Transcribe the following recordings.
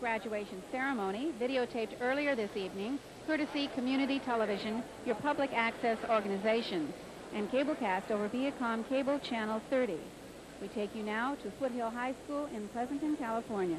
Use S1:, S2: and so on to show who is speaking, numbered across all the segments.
S1: graduation ceremony, videotaped earlier this evening, courtesy Community Television, your public access organization, and cablecast over Viacom Cable Channel 30. We take you now to Foothill High School in Pleasanton, California.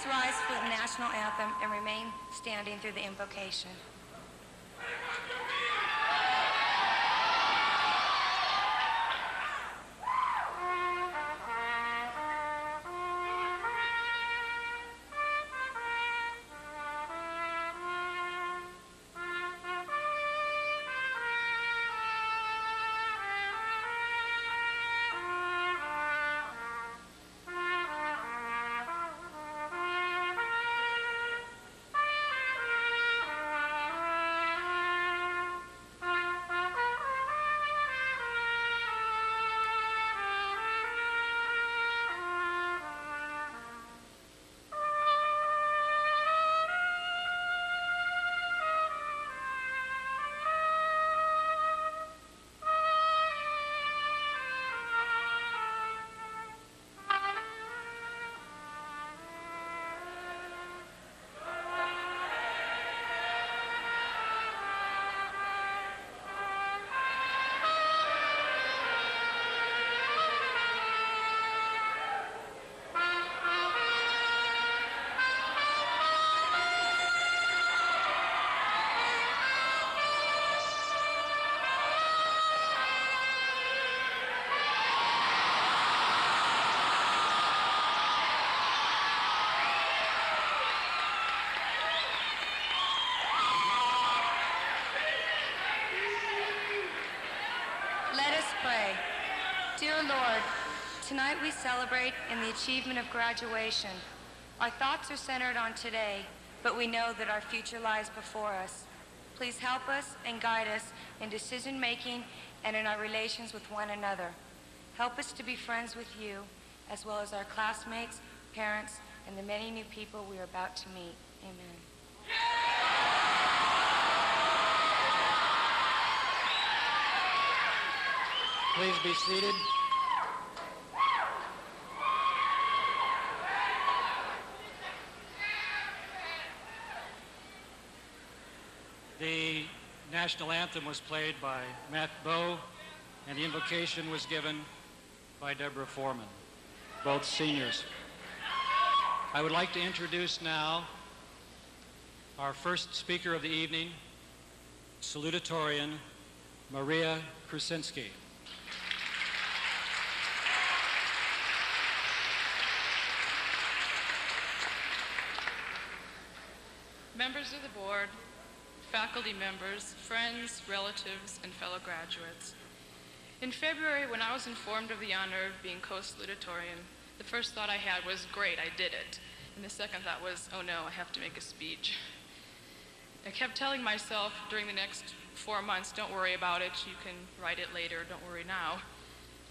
S2: Please rise for the national anthem and remain standing through the invocation. pray. Dear Lord, tonight we celebrate in the achievement of graduation. Our thoughts are centered on today, but we know that our future lies before us. Please help us and guide us in decision-making and in our relations with one another. Help us to be friends with you, as well as our classmates, parents, and the many new people we are about to meet. Amen.
S3: Please be seated. The national anthem was played by Matt Bowe, and the invocation was given by Deborah Foreman, both seniors. I would like to introduce now our first speaker of the evening, Salutatorian Maria Krasinski.
S4: Members of the board, faculty members, friends, relatives, and fellow graduates. In February, when I was informed of the honor of being co-salutatorian, the first thought I had was, great, I did it. And the second thought was, oh no, I have to make a speech. I kept telling myself during the next 4 months, don't worry about it, you can write it later, don't worry now.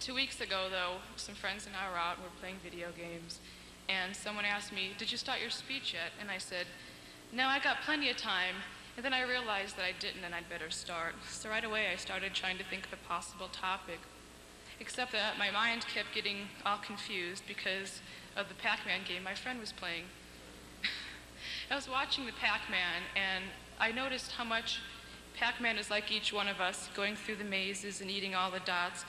S4: 2 weeks ago, though, some friends and I were out and were playing video games, and someone asked me, did you start your speech yet? And I said, no, I got plenty of time. And then I realized that I didn't and I'd better start. So right away I started trying to think of a possible topic, except that my mind kept getting all confused because of the Pac-Man game my friend was playing. I was watching the Pac-Man and I noticed how much Pac-Man is like each one of us, going through the mazes and eating all the dots.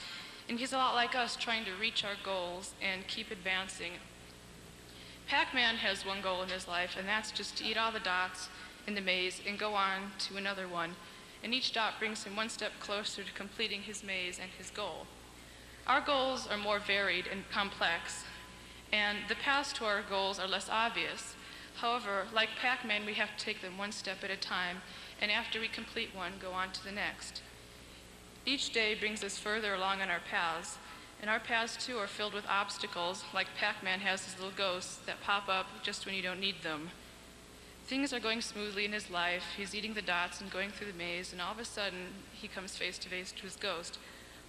S4: And he's a lot like us, trying to reach our goals and keep advancing. Pac-Man has one goal in his life, and that's just to eat all the dots in the maze and go on to another one. And each dot brings him one step closer to completing his maze and his goal. Our goals are more varied and complex, and the paths to our goals are less obvious. However, like Pac-Man, we have to take them one step at a time, and after we complete one, go on to the next. Each day brings us further along on our paths, and our paths too are filled with obstacles, like Pac-Man has his little ghosts that pop up just when you don't need them. Things are going smoothly in his life. He's eating the dots and going through the maze, and all of a sudden he comes face to face to his ghost.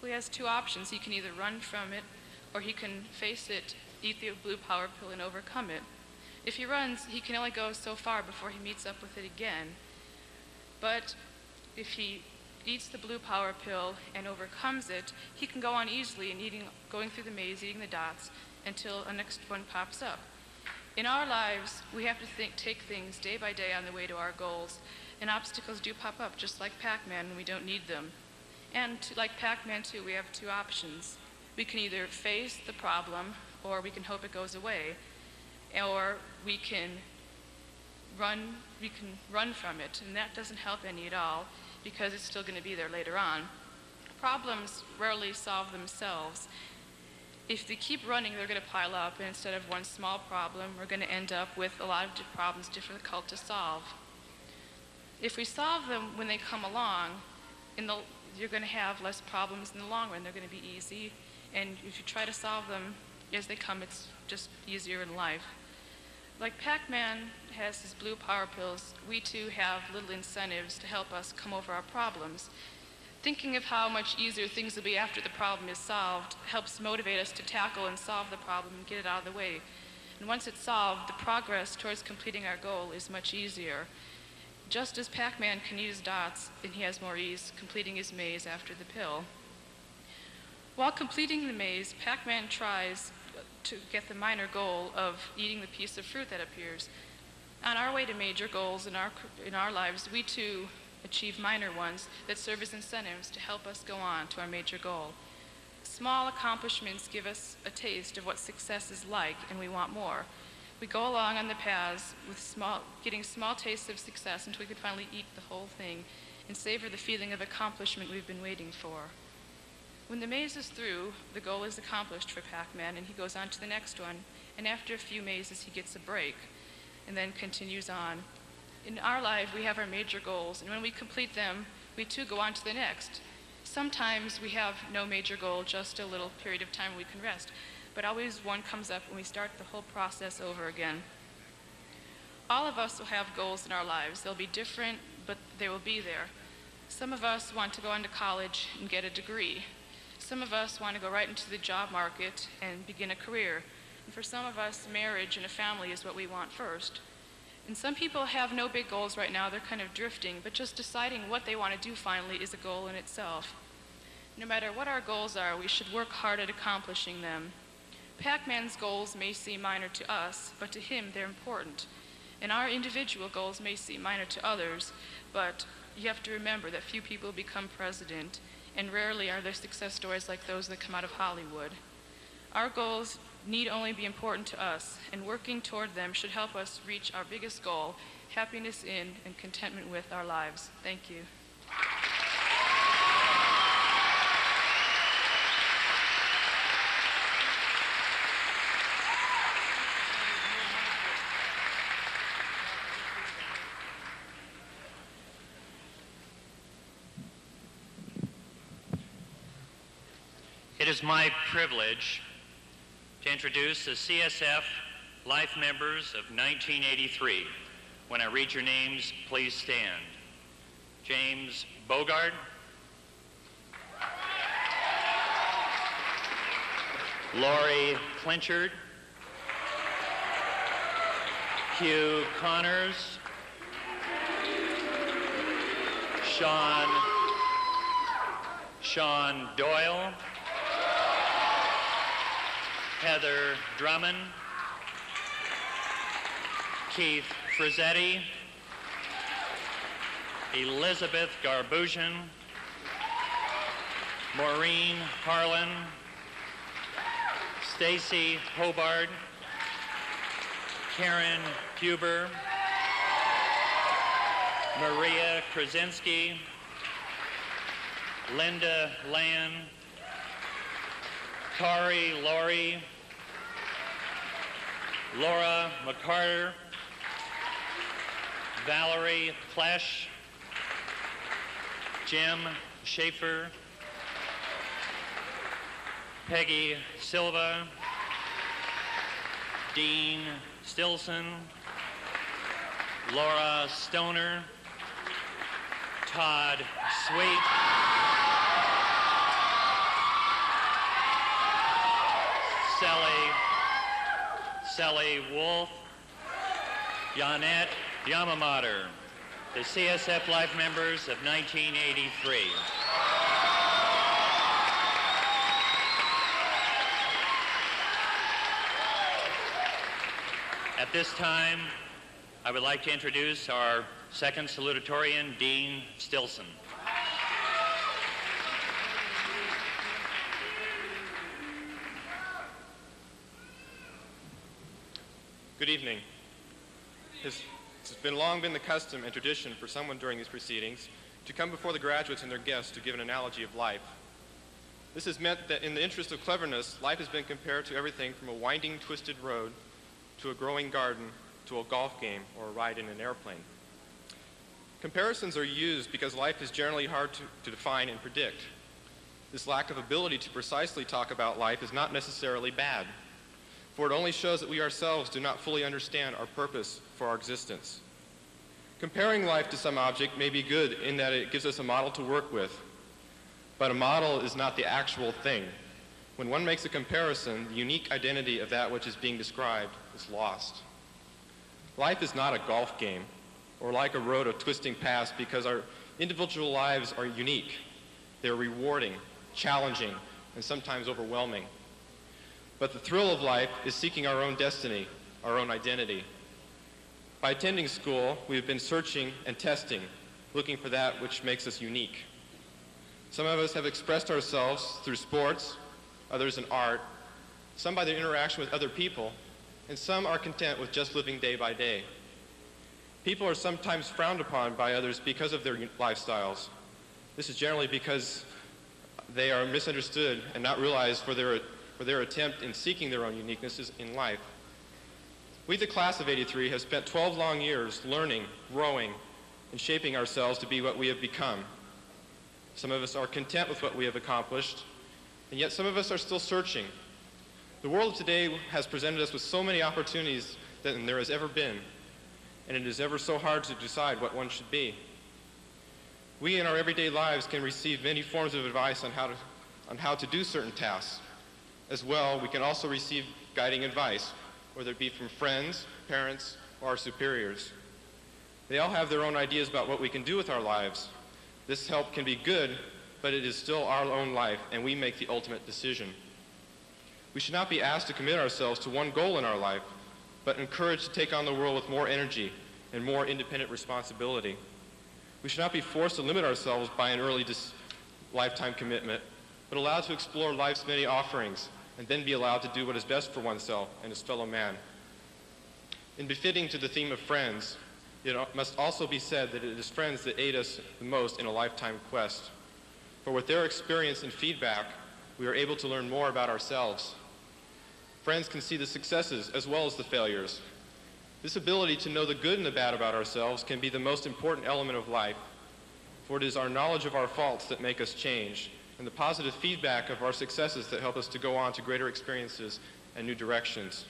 S4: Well, he has two options. He can either run from it, or he can face it, eat the blue power pill, and overcome it. If he runs, he can only go so far before he meets up with it again. But if he eats the blue power pill and overcomes it, he can go on easily and going through the maze, eating the dots, until a next one pops up. In our lives, we have to take things day by day on the way to our goals, and obstacles do pop up, just like Pac-Man, when we don't need them. And like Pac-Man too, we have two options. We can either face the problem, or we can hope it goes away, or we can run from it, and that doesn't help any at all, because it's still going to be there later on. Problems rarely solve themselves. If they keep running, they're going to pile up, and instead of one small problem, we're going to end up with a lot of problems difficult to solve. If we solve them when they come along, you're going to have less problems in the long run. They're going to be easy, and if you try to solve them as they come, it's just easier in life. Like Pac-Man has his blue power pills, we too have little incentives to help us come over our problems. Thinking of how much easier things will be after the problem is solved helps motivate us to tackle and solve the problem and get it out of the way. And once it's solved, the progress towards completing our goal is much easier. Just as Pac-Man can use dots, and he has more ease completing his maze after the pill. While completing the maze, Pac-Man tries to get the minor goal of eating the piece of fruit that appears. On our way to major goals in our lives, we too achieve minor ones that serve as incentives to help us go on to our major goal. Small accomplishments give us a taste of what success is like, and we want more. We go along on the paths with getting small tastes of success until we can finally eat the whole thing and savor the feeling of accomplishment we've been waiting for. When the maze is through, the goal is accomplished for Pac-Man, and he goes on to the next one, and after a few mazes he gets a break and then continues on. In our life, we have our major goals, and when we complete them, we too go on to the next. Sometimes we have no major goal, just a little period of time we can rest, but always one comes up when we start the whole process over again. All of us will have goals in our lives. They'll be different, but they will be there. Some of us want to go on to college and get a degree. Some of us want to go right into the job market and begin a career. And for some of us, marriage and a family is what we want first. And some people have no big goals right now. They're kind of drifting, but just deciding what they want to do finally is a goal in itself. No matter what our goals are, we should work hard at accomplishing them. Pac-Man's goals may seem minor to us, but to him they're important. And our individual goals may seem minor to others, but you have to remember that few people become president, and rarely are there success stories like those that come out of Hollywood. Our goals need only be important to us, and working toward them should help us reach our biggest goal, happiness in and contentment with our lives. Thank you.
S5: It is my privilege to introduce the CSF Life Members of 1983. When I read your names, please stand. James Bogard, Lori Clinchard, Hugh Connors, Sean Doyle, Heather Drummond, Keith Frizzetti, Elizabeth Garbusian, Maureen Harlan, Stacy Hobart, Karen Huber, Maria Krasinski, Linda Land, Kari Laurie, Laura McCarter, Valerie Flesch, Jim Schaefer, Peggy Silva, Dean Stilson, Laura Stoner, Todd Sweet, Sally Wolf, Yannette Yamamoto, the CSF Life Members of 1983. At this time, I would like to introduce our second salutatorian, Dean Stilson.
S6: Good evening. It's long been the custom and tradition for someone during these proceedings to come before the graduates and their guests to give an analogy of life. This has meant that in the interest of cleverness, life has been compared to everything from a winding, twisted road to a growing garden to a golf game or a ride in an airplane. Comparisons are used because life is generally hard to define and predict. This lack of ability to precisely talk about life is not necessarily bad, for it only shows that we ourselves do not fully understand our purpose for our existence. Comparing life to some object may be good in that it gives us a model to work with, but a model is not the actual thing. When one makes a comparison, the unique identity of that which is being described is lost. Life is not a golf game or like a road of twisting paths because our individual lives are unique. They're rewarding, challenging, and sometimes overwhelming. But the thrill of life is seeking our own destiny, our own identity. By attending school, we have been searching and testing, looking for that which makes us unique. Some of us have expressed ourselves through sports, others in art, some by their interaction with other people, and some are content with just living day by day. People are sometimes frowned upon by others because of their lifestyles. This is generally because they are misunderstood and not realized for their attempt in seeking their own uniquenesses in life. We, the class of '83, have spent 12 long years learning, growing, and shaping ourselves to be what we have become. Some of us are content with what we have accomplished, and yet some of us are still searching. The world of today has presented us with so many opportunities than there has ever been, and it is ever so hard to decide what one should be. We in our everyday lives can receive many forms of advice on how to do certain tasks. As well, we can also receive guiding advice, whether it be from friends, parents, or our superiors. They all have their own ideas about what we can do with our lives. This help can be good, but it is still our own life, and we make the ultimate decision. We should not be asked to commit ourselves to one goal in our life, but encouraged to take on the world with more energy and more independent responsibility. We should not be forced to limit ourselves by an early lifetime commitment, but allowed to explore life's many offerings, and then be allowed to do what is best for oneself and his fellow man. In befitting to the theme of friends, it must also be said that it is friends that aid us the most in a lifetime quest. For with their experience and feedback, we are able to learn more about ourselves. Friends can see the successes as well as the failures. This ability to know the good and the bad about ourselves can be the most important element of life, for it is our knowledge of our faults that make us change, and the positive feedback of our successes that help us to go on to greater experiences and new directions.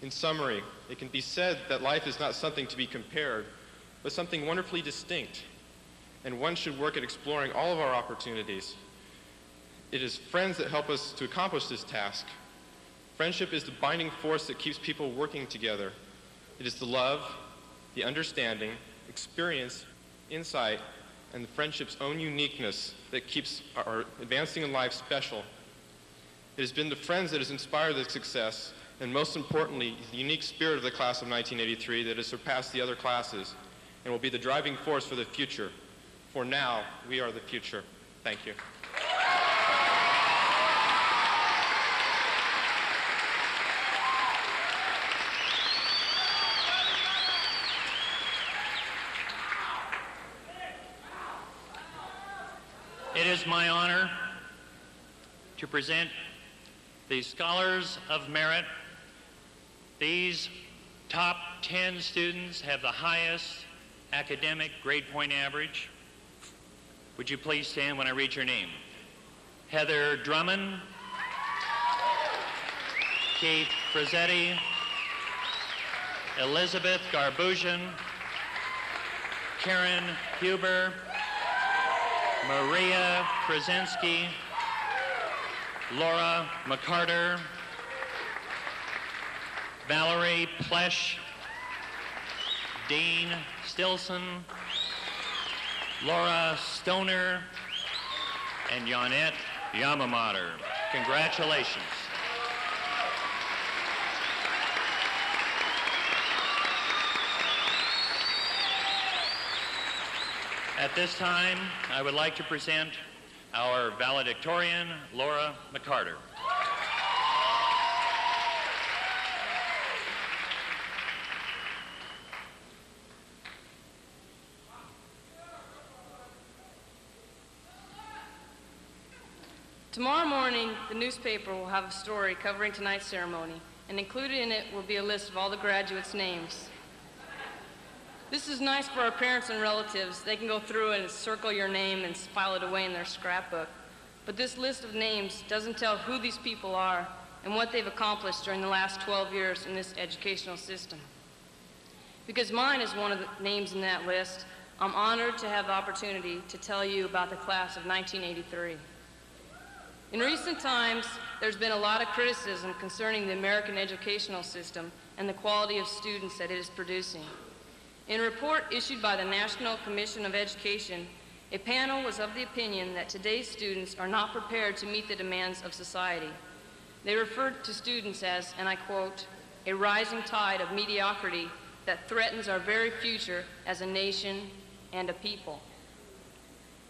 S6: In summary, it can be said that life is not something to be compared, but something wonderfully distinct, and one should work at exploring all of our opportunities. It is friends that help us to accomplish this task. Friendship is the binding force that keeps people working together. It is the love, the understanding, experience, insight, and the friendship's own uniqueness that keeps our advancing in life special. It has been the friends that has inspired the success, and most importantly, the unique spirit of the class of 1983 that has surpassed the other classes and will be the driving force for the future. For now, we are the future. Thank you.
S5: It is my honor to present the Scholars of Merit. These top 10 students have the highest academic grade point average. Would you please stand when I read your name? Heather Drummond, Keith Frizzetti, Elizabeth Garbusian, Karen Huber, Maria Krasinski, Laura McCarter, Valerie Plesh, Dean Stilson, Laura Stoner, and Yonette Yamamoto. Congratulations. At this time, I would like to present our valedictorian, Laura McCarter.
S7: Tomorrow morning, the newspaper will have a story covering tonight's ceremony, and included in it will be a list of all the graduates' names. This is nice for our parents and relatives. They can go through and circle your name and file it away in their scrapbook. But this list of names doesn't tell who these people are and what they've accomplished during the last 12 years in this educational system. Because mine is one of the names in that list, I'm honored to have the opportunity to tell you about the class of 1983. In recent times, there's been a lot of criticism concerning the American educational system and the quality of students that it is producing. In a report issued by the National Commission of Education, a panel was of the opinion that today's students are not prepared to meet the demands of society. They referred to students as, and I quote, a rising tide of mediocrity that threatens our very future as a nation and a people.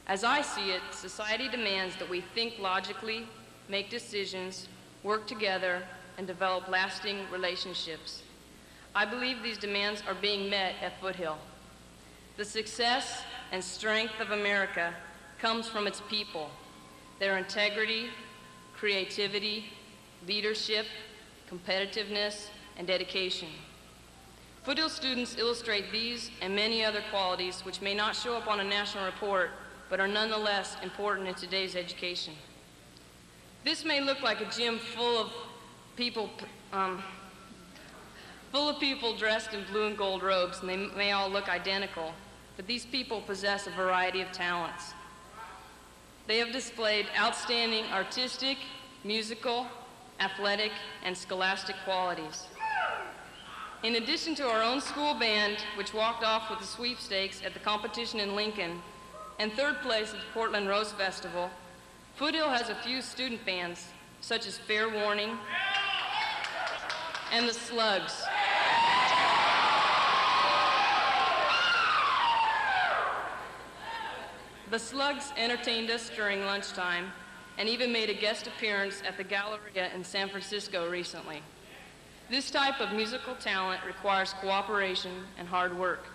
S7: As I see it, society demands that we think logically, make decisions, work together, and develop lasting relationships. I believe these demands are being met at Foothill. The success and strength of America comes from its people, their integrity, creativity, leadership, competitiveness, and dedication. Foothill students illustrate these and many other qualities which may not show up on a national report, but are nonetheless important in today's education. This may look like a gym full of people dressed in blue and gold robes, and they may all look identical, but these people possess a variety of talents. They have displayed outstanding artistic, musical, athletic, and scholastic qualities. In addition to our own school band, which walked off with the sweepstakes at the competition in Lincoln, and third place at the Portland Rose Festival, Foothill has a few student bands, such as Fair Warning and the Slugs. The Slugs entertained us during lunchtime and even made a guest appearance at the Galleria in San Francisco recently. This type of musical talent requires cooperation and hard work.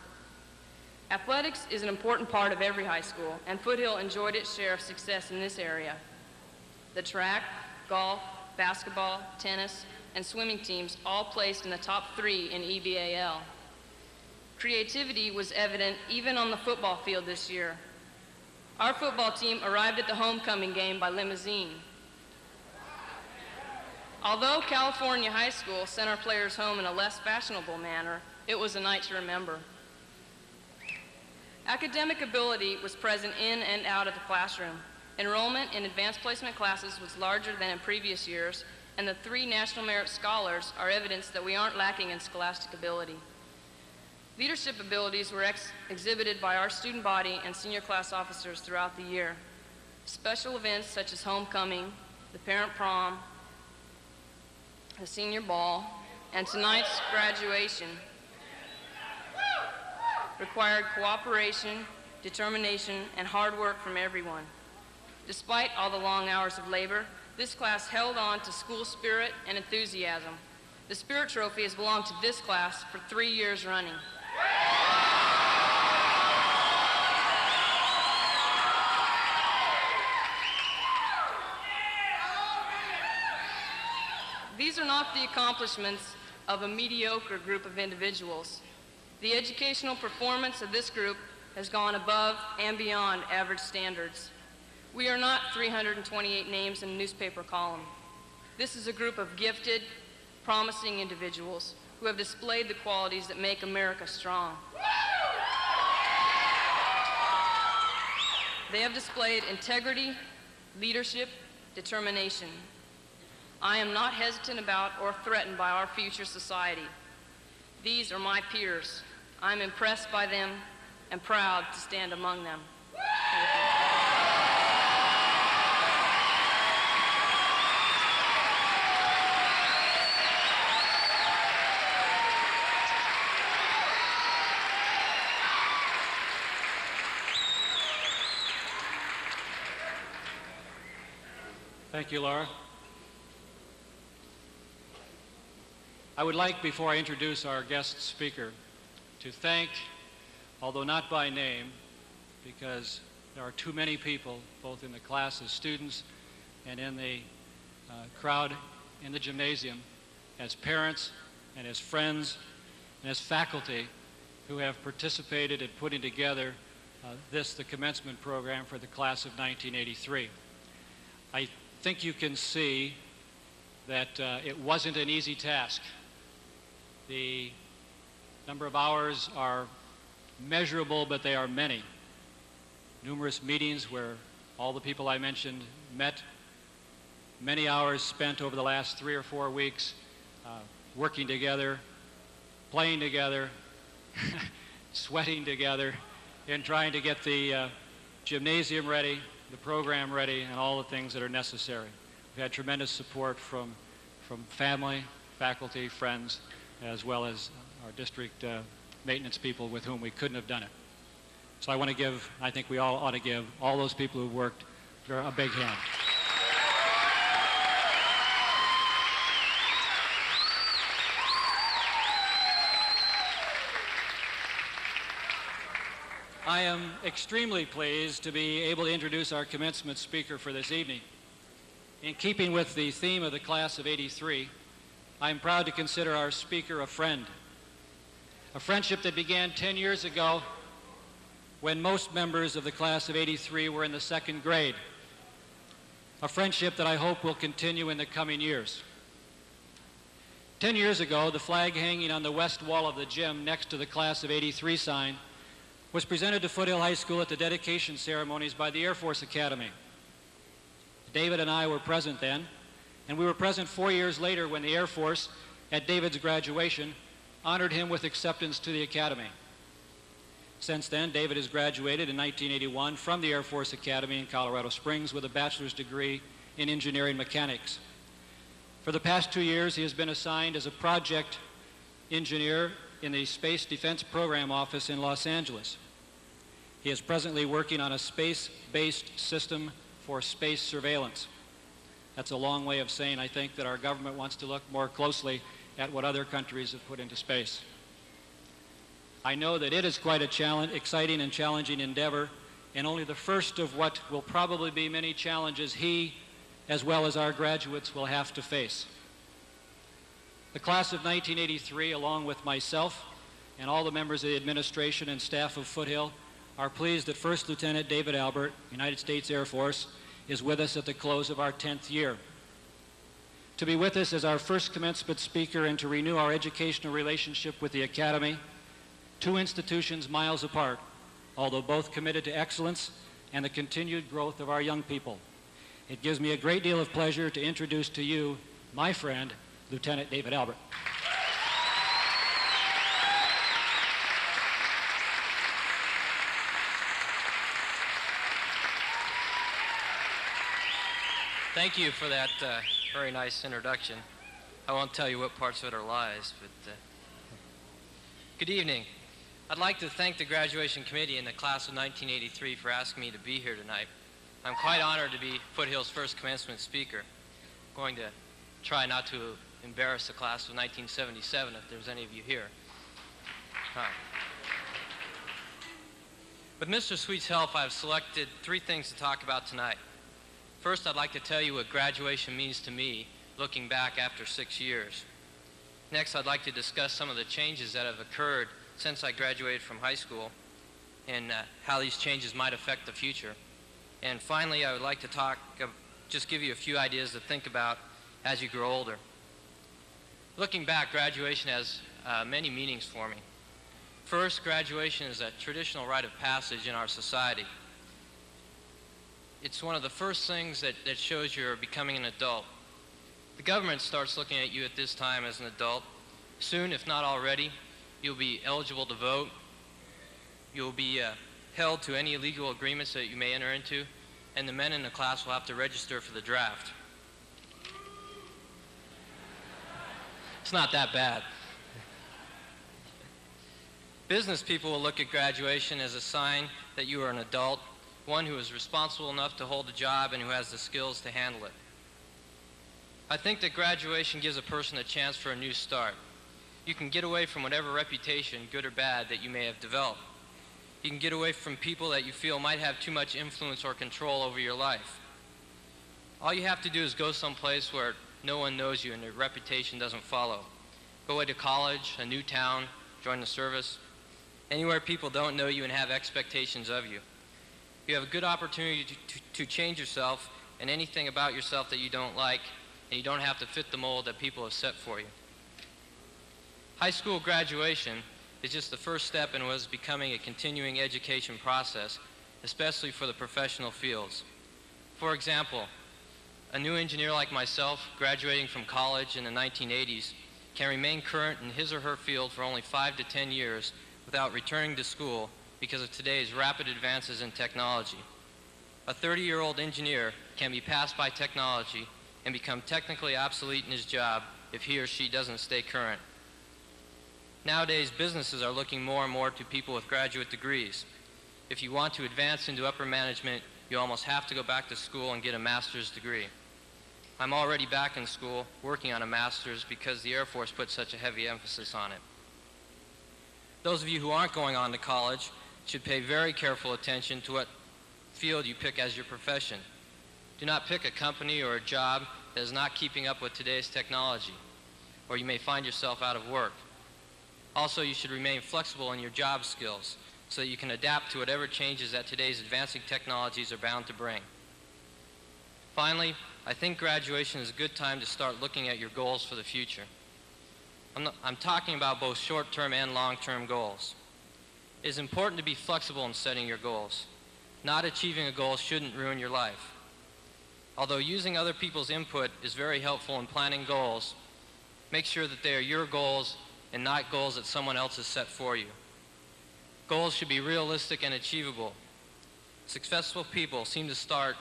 S7: Athletics is an important part of every high school, and Foothill enjoyed its share of success in this area. The track, golf, basketball, tennis, and swimming teams all placed in the top 3 in EBAL. Creativity was evident even on the football field this year. Our football team arrived at the homecoming game by limousine. Although California High School sent our players home in a less fashionable manner, it was a night to remember. Academic ability was present in and out of the classroom. Enrollment in advanced placement classes was larger than in previous years, and the 3 National Merit Scholars are evidence that we aren't lacking in scholastic ability. Leadership abilities were exhibited by our student body and senior class officers throughout the year. Special events such as homecoming, the parent prom, the senior ball, and tonight's graduation required cooperation, determination, and hard work from everyone. Despite all the long hours of labor, this class held on to school spirit and enthusiasm. The Spirit Trophy has belonged to this class for 3 years running. These are not the accomplishments of a mediocre group of individuals. The educational performance of this group has gone above and beyond average standards. We are not 328 names in a newspaper column. This is a group of gifted, promising individuals who have displayed the qualities that make America strong. They have displayed integrity, leadership, determination. I am not hesitant about or threatened by our future society. These are my peers. I'm impressed by them and proud to stand among them.
S3: Thank you, Laura. I would like, before I introduce our guest speaker, to thank, although not by name, because there are too many people, both in the class as students and in the crowd in the gymnasium, as parents and as friends and as faculty who have participated in putting together the commencement program for the class of 1983. I think you can see that it wasn't an easy task. The number of hours are measurable, but they are many. Numerous meetings where all the people I mentioned met, many hours spent over the last 3 or 4 weeks working together, playing together, sweating together, and trying to get the gymnasium ready, the program ready, and all the things that are necessary. We've had tremendous support from family, faculty, friends, as well as our district maintenance people with whom we couldn't have done it. So I think we all ought to give all those people who worked a big hand. I am extremely pleased to be able to introduce our commencement speaker for this evening. In keeping with the theme of the class of '83, I am proud to consider our speaker a friend. A friendship that began 10 years ago when most members of the class of '83 were in the second grade, a friendship that I hope will continue in the coming years. 10 years ago, the flag hanging on the west wall of the gym next to the class of '83 sign was presented to Foothill High School at the dedication ceremonies by the Air Force Academy. David and I were present then, and we were present 4 years later when the Air Force, at David's graduation, honored him with acceptance to the Academy. Since then, David has graduated in 1981 from the Air Force Academy in Colorado Springs with a bachelor's degree in engineering mechanics. For the past 2 years, he has been assigned as a project engineer in the Space Defense Program Office in Los Angeles. He is presently working on a space-based system for space surveillance. That's a long way of saying, I think, that our government wants to look more closely at what other countries have put into space. I know that it is quite a exciting and challenging endeavor, and only the first of what will probably be many challenges he, as well as our graduates, will have to face. The class of 1983, along with myself and all the members of the administration and staff of Foothill, are pleased that First Lieutenant David Albert, United States Air Force, is with us at the close of our 10th year. To be with us as our first commencement speaker and to renew our educational relationship with the Academy, two institutions miles apart, although both committed to excellence and the continued growth of our young people. It gives me a great deal of pleasure to introduce to you my friend, Lieutenant David Albert.
S8: Thank you for that very nice introduction. I won't tell you what parts of it are lies, but good evening. I'd like to thank the graduation committee and the class of 1983 for asking me to be here tonight. I'm quite honored to be Foothill's first commencement speaker. I'm going to try not to embarrass the class of 1977 if there's any of you here. With Mr. Sweet's help, I've selected 3 things to talk about tonight. First, I'd like to tell you what graduation means to me, looking back after 6 years. Next, I'd like to discuss some of the changes that have occurred since I graduated from high school and how these changes might affect the future. And finally, I would like to just give you a few ideas to think about as you grow older. Looking back, graduation has many meanings for me. First, graduation is a traditional rite of passage in our society. It's one of the first things that shows you're becoming an adult. The government starts looking at you at this time as an adult. Soon, if not already, you'll be eligible to vote. You'll be held to any illegal agreements that you may enter into, and the men in the class will have to register for the draft. It's not that bad. Business people will look at graduation as a sign that you are an adult, one who is responsible enough to hold a job and who has the skills to handle it. I think that graduation gives a person a chance for a new start. You can get away from whatever reputation, good or bad, that you may have developed. You can get away from people that you feel might have too much influence or control over your life. All you have to do is go someplace where no one knows you and your reputation doesn't follow. Go away to college, a new town, join the service, anywhere people don't know you and have expectations of you. You have a good opportunity to change yourself and anything about yourself that you don't like, and you don't have to fit the mold that people have set for you. High school graduation is just the first step in what is becoming a continuing education process, especially for the professional fields. For example, a new engineer like myself, graduating from college in the 1980s, can remain current in his or her field for only 5 to 10 years without returning to school because of today's rapid advances in technology. A 30-year-old engineer can be passed by technology and become technically obsolete in his job if he or she doesn't stay current. Nowadays, businesses are looking more and more to people with graduate degrees. If you want to advance into upper management, you almost have to go back to school and get a master's degree. I'm already back in school working on a master's because the Air Force put such a heavy emphasis on it. Those of you who aren't going on to college should pay very careful attention to what field you pick as your profession. Do not pick a company or a job that is not keeping up with today's technology, or you may find yourself out of work. Also, you should remain flexible in your job skills so that you can adapt to whatever changes that today's advancing technologies are bound to bring. Finally, I think graduation is a good time to start looking at your goals for the future. I'm talking about both short-term and long-term goals. It is important to be flexible in setting your goals. Not achieving a goal shouldn't ruin your life. Although using other people's input is very helpful in planning goals, make sure that they are your goals and not goals that someone else has set for you. Goals should be realistic and achievable. Successful people seem to start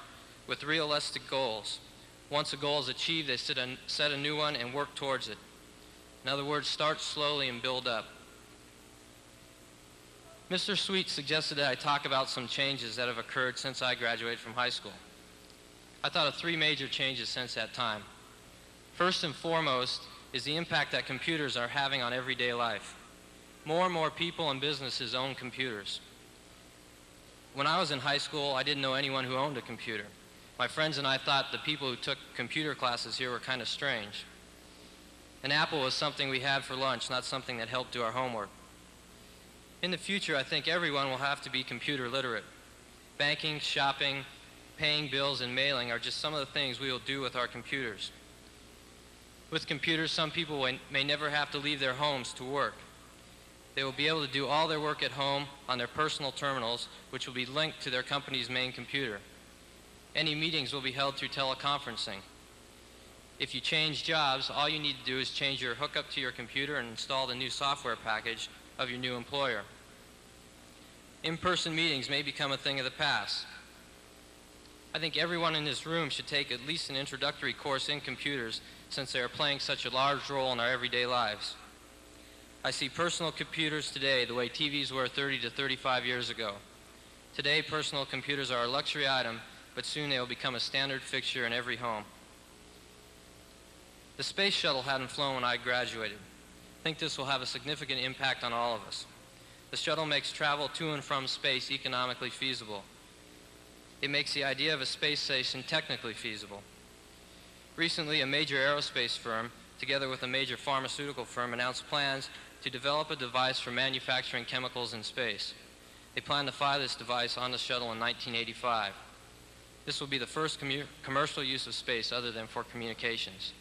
S8: with realistic goals. Once a goal is achieved, they set a new one and work towards it. In other words, start slowly and build up. Mr. Sweet suggested that I talk about some changes that have occurred since I graduated from high school. I thought of 3 major changes since that time. First and foremost is the impact that computers are having on everyday life. More and more people and businesses own computers. When I was in high school, I didn't know anyone who owned a computer. My friends and I thought the people who took computer classes here were kind of strange. An apple was something we had for lunch, not something that helped do our homework. In the future, I think everyone will have to be computer literate. Banking, shopping, paying bills, and mailing are just some of the things we will do with our computers. With computers, some people may never have to leave their homes to work. They will be able to do all their work at home on their personal terminals, which will be linked to their company's main computer. Any meetings will be held through teleconferencing. If you change jobs, all you need to do is change your hookup to your computer and install the new software package of your new employer. In-person meetings may become a thing of the past. I think everyone in this room should take at least an introductory course in computers, since they are playing such a large role in our everyday lives. I see personal computers today the way TVs were 30 to 35 years ago. Today, personal computers are a luxury item, but soon they will become a standard fixture in every home. The space shuttle hadn't flown when I graduated. I think this will have a significant impact on all of us. The shuttle makes travel to and from space economically feasible. It makes the idea of a space station technically feasible. Recently, a major aerospace firm, together with a major pharmaceutical firm, announced plans to develop a device for manufacturing chemicals in space. They plan to fly this device on the shuttle in 1985. This will be the first commercial use of space other than for communications.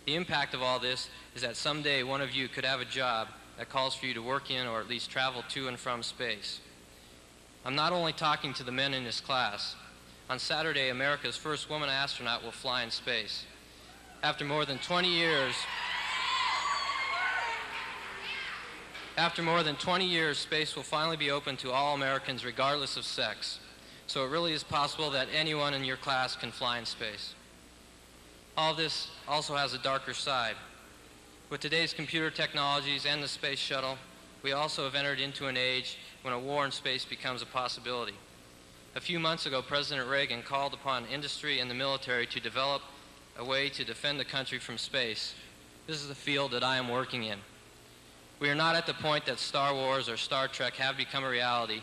S8: The impact of all this is that someday one of you could have a job that calls for you to work in or at least travel to and from space. I'm not only talking to the men in this class. On Saturday, America's first woman astronaut will fly in space. After more than 20 years, space will finally be open to all Americans regardless of sex. So it really is possible that anyone in your class can fly in space. All this also has a darker side. With today's computer technologies and the space shuttle, we also have entered into an age when a war in space becomes a possibility. A few months ago, President Reagan called upon industry and the military to develop a way to defend the country from space. This is the field that I am working in. We are not at the point that Star Wars or Star Trek have become a reality,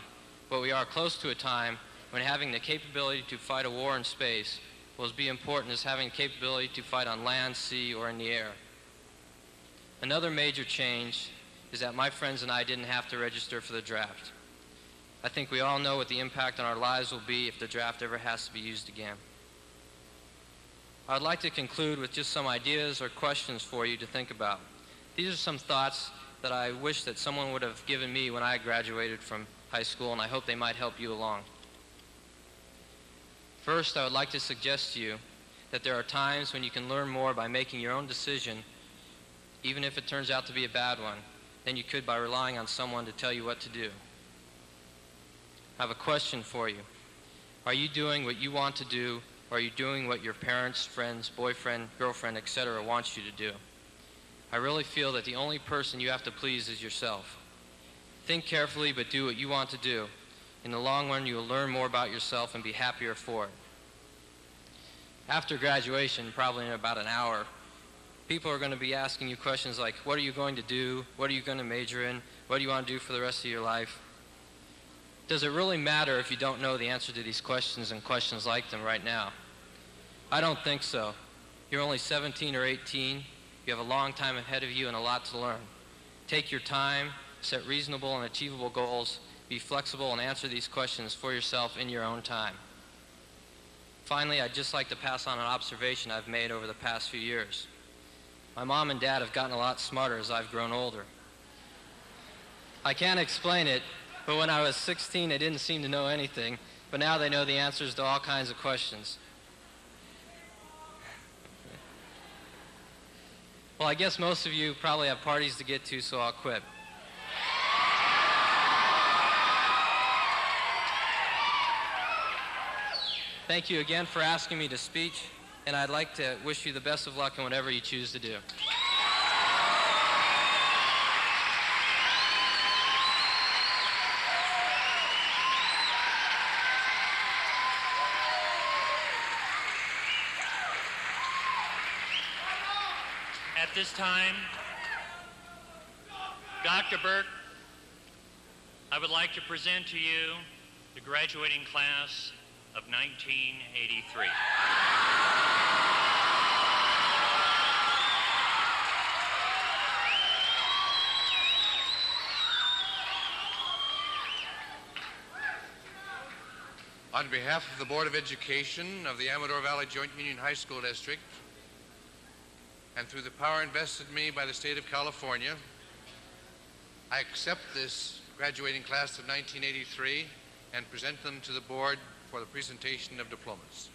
S8: but we are close to a time when having the capability to fight a war in space will as be important as having the capability to fight on land, sea, or in the air. Another major change is that my friends and I didn't have to register for the draft. I think we all know what the impact on our lives will be if the draft ever has to be used again. I would like to conclude with just some ideas or questions for you to think about. These are some thoughts that I wish that someone would have given me when I graduated from high school, and I hope they might help you along. First, I would like to suggest to you that there are times when you can learn more by making your own decision, even if it turns out to be a bad one, than you could by relying on someone to tell you what to do. I have a question for you. Are you doing what you want to do, or are you doing what your parents, friends, boyfriend, girlfriend, etc. wants you to do? I really feel that the only person you have to please is yourself. Think carefully, but do what you want to do. In the long run, you will learn more about yourself and be happier for it. After graduation, probably in about an hour, people are going to be asking you questions like, what are you going to do? What are you going to major in? What do you want to do for the rest of your life? Does it really matter if you don't know the answer to these questions and questions like them right now? I don't think so. You're only 17 or 18. You have a long time ahead of you and a lot to learn. Take your time, set reasonable and achievable goals, be flexible, and answer these questions for yourself in your own time. Finally, I'd just like to pass on an observation I've made over the past few years. My mom and dad have gotten a lot smarter as I've grown older. I can't explain it, but when I was 16, they didn't seem to know anything, but now they know the answers to all kinds of questions. Well, I guess most of you probably have parties to get to, so I'll quit. Thank you again for asking me to speak, and I'd like to wish you the best of luck in whatever you choose to do.
S5: At this time, Dr. Burke, I would like to present to you the graduating class of 1983.
S9: On behalf of the Board of Education of the Amador Valley Joint Union High School District, and through the power invested in me by the state of California, I accept this graduating class of 1983 and present them to the board for the presentation of diplomas.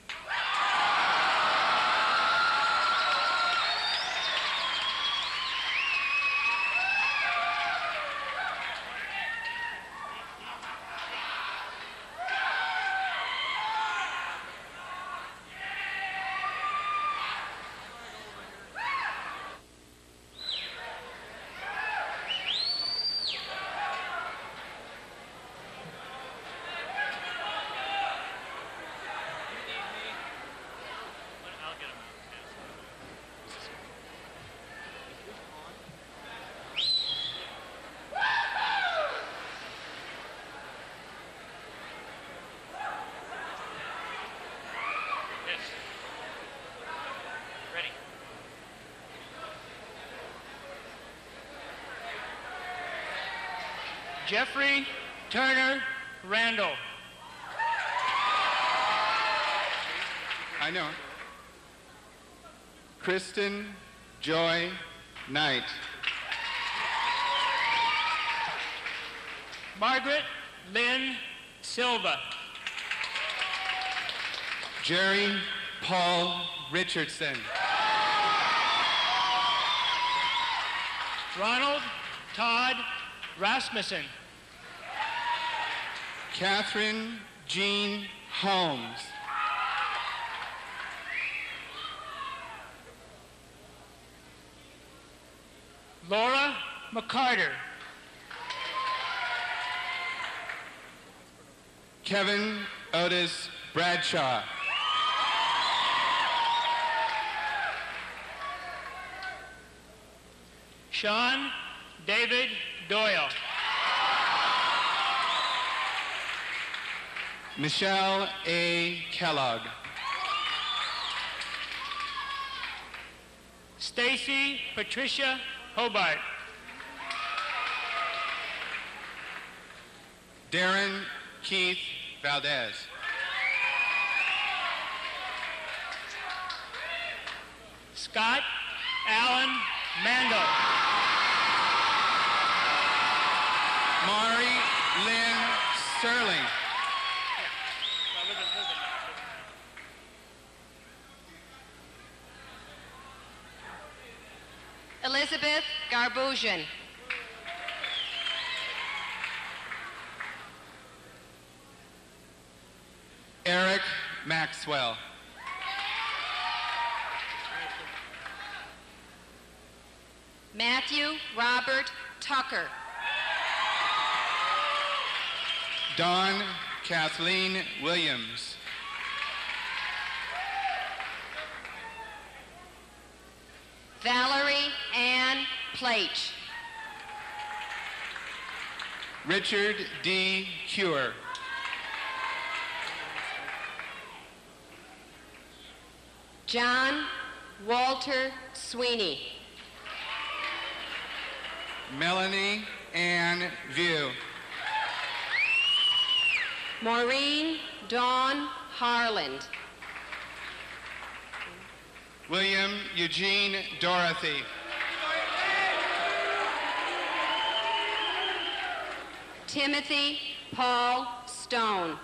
S10: Jeffrey Turner Randall.
S11: I know. Kristen Joy Knight.
S10: Margaret Lynn Silva.
S11: Jerry Paul Richardson.
S10: Ronald Todd Rasmussen.
S11: Catherine Jean Holmes.
S10: Laura McCarter.
S11: Kevin Otis Bradshaw.
S10: Sean David Doyle.
S11: Michelle A. Kellogg.
S10: Stacy Patricia Hobart.
S11: Darren Keith Valdez.
S10: Scott Allen Mandel.
S11: Mari Lynn Sterling.
S12: Elizabeth Garbosian.
S11: Eric Maxwell.
S12: Matthew Robert Tucker.
S11: Dawn Kathleen Williams.
S12: Valerie Ann Plate.
S11: Richard D. Cure.
S12: John Walter Sweeney.
S11: Melanie Ann View.
S12: Maureen Dawn Harland.
S11: William Eugene Dorothy.
S12: Timothy Paul Stone.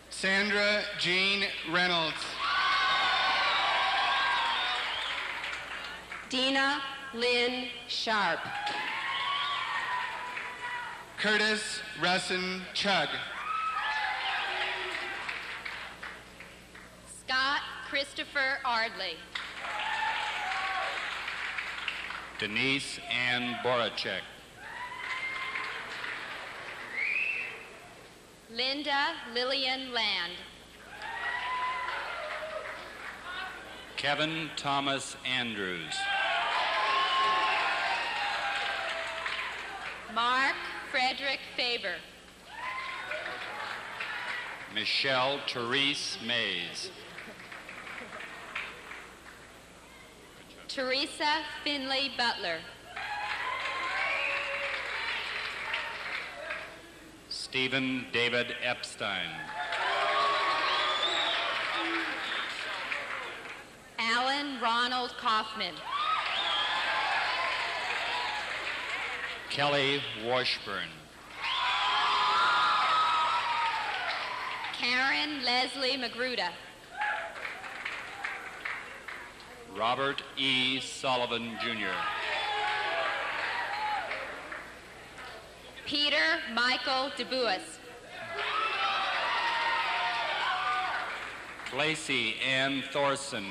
S11: Sandra Jean Reynolds.
S12: Deana Lynn Sharp.
S11: Curtis Russin Chugg.
S12: Scott Christopher Ardley.
S13: Denise Ann Boracek.
S12: Linda Lillian Land.
S13: Kevin Thomas Andrews.
S12: Mark Frederick Faber.
S13: Michelle Therese Mays.
S12: Teresa Finley Butler.
S13: Stephen David Epstein.
S12: Alan Ronald Kaufman.
S13: Kelly Washburn.
S12: Karen Leslie Magruder.
S13: Robert E. Sullivan, Jr.
S12: Peter Michael DeBuis.
S13: Lacey Ann Thorson.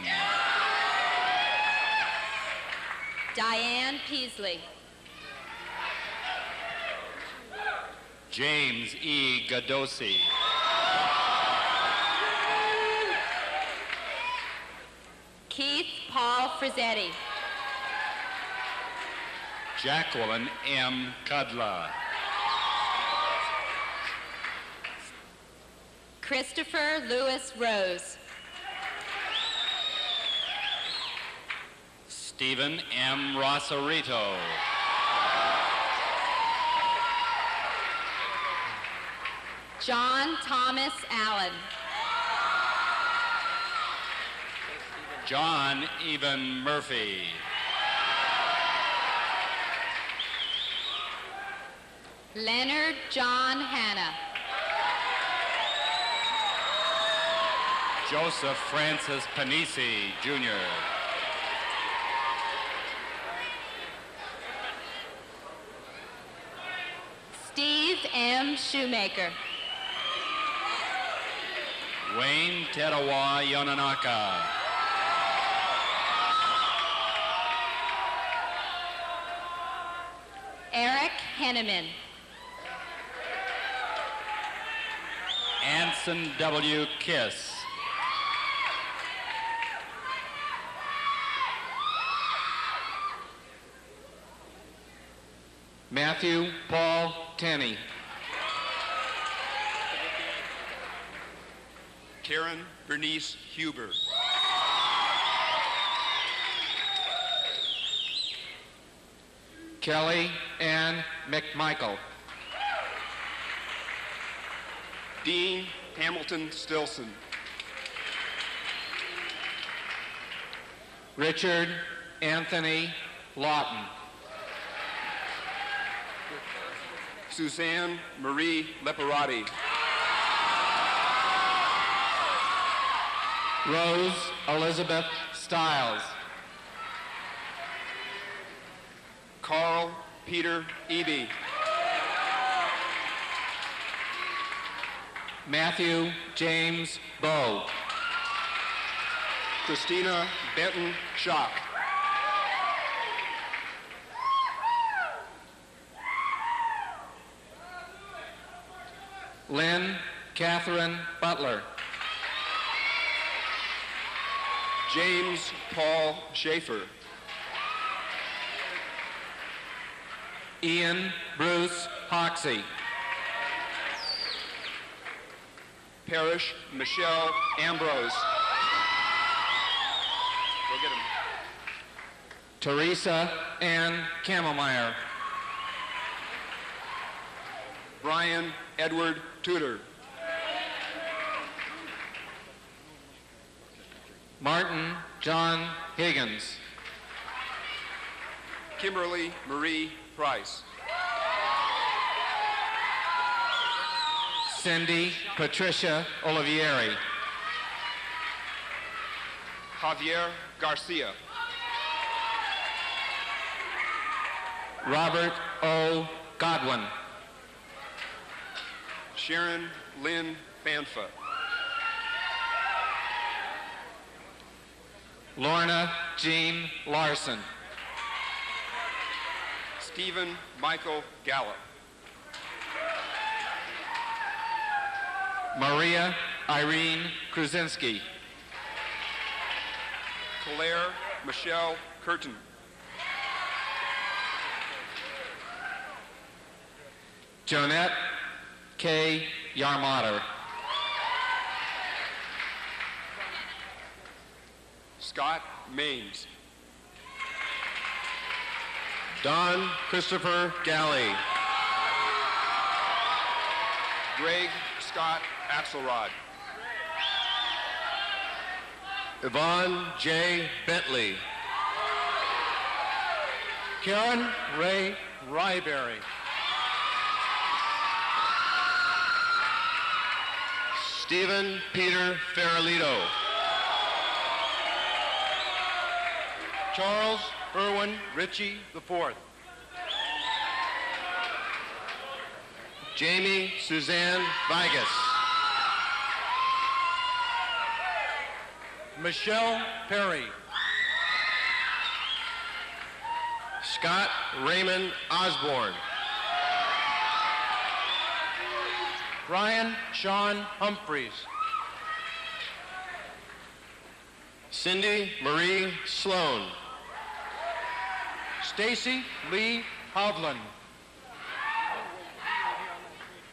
S12: Diane Peasley.
S13: James E. Gadosi.
S12: Keith Paul Frizzetti.
S13: Jacqueline M. Cudla.
S12: Christopher Lewis Rose.
S13: Stephen M. Rosarito.
S12: John Thomas Allen.
S13: John Even Murphy.
S12: Leonard John Hanna.
S13: Joseph Francis Panisi, Jr.
S12: Steve M. Shoemaker.
S13: Wayne Terawa Yonanaka.
S12: Eric Henneman.
S13: Anson W. Kiss.
S11: Matthew Paul Tenney.
S14: Karen Bernice Huber.
S11: Kelly Ann McMichael.
S14: Dean Hamilton Stilson.
S11: Richard Anthony Lawton.
S14: Suzanne Marie Leparati.
S11: Rose Elizabeth Stiles.
S14: Carl Peter Eby.
S11: Matthew James Bowe.
S14: Christina Benton Schock.
S11: Lynn Catherine Butler.
S14: James Paul Schaefer.
S11: Ian Bruce Hoxie.
S14: Parrish Michelle Ambrose. Go get him.
S11: Teresa Ann Kamelmeyer.
S14: Brian Edward Tudor.
S11: Martin John Higgins.
S14: Kimberly Marie Price.
S11: Cindy Patricia Olivieri.
S14: Javier Garcia.
S11: Robert O. Godwin.
S14: Sharon Lynn Fanfa.
S11: Lorna Jean Larson.
S14: Stephen Michael Gallup.
S11: Maria Irene Krasinski.
S14: Claire Michelle Curtin.
S11: Jonette K. Yarmotter.
S14: Scott Maines.
S15: Don Christopher Galley.
S14: Greg Scott Axelrod.
S15: Yvonne J. Bentley.
S16: Karen Ray Ryberry.
S15: Stephen Peter Farrelito.
S16: Charles Irwin Ritchie IV.
S15: Jamie Suzanne Vigas.
S16: Michelle Perry.
S15: Scott Raymond Osborne.
S16: Brian Sean Humphreys.
S15: Cindy Marie Sloan.
S16: Stacy Lee Hovland.